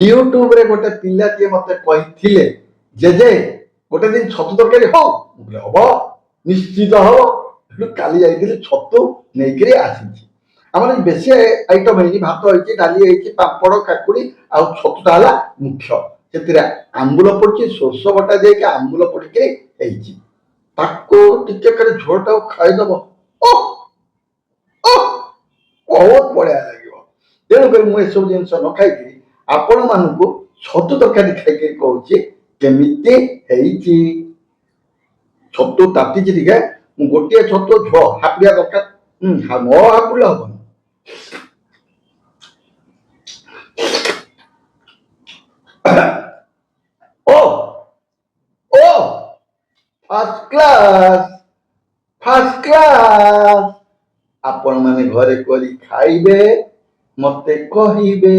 YouTube रे गोटे पिलाटीए मते कहिथिले जे गोटे दिन छतु तरकारी हो हम निश्चित हम काली जाइए छतु नहीं आसी आम बेसी आइटम है भात होती डाली होती पापड़ काकुड़ी आ छतुटा है मुख्य से आंबुल पड़ी सोर्ष बटा दे आंबुल पड़ी झोलटा खाईदब बहुत बढ़िया लगे तेणुक मुझे जिन न खाई आपण मानू छतु तरकारी खाई कहे केमी छतु ताती टे गोटे छतु झ हापुड़िया दरकार न हापुड़े हम ओ ओ फर्स्ट क्लास फर्स्ट क्लास आपण माने घरे करी खाइबे मते कहिबे।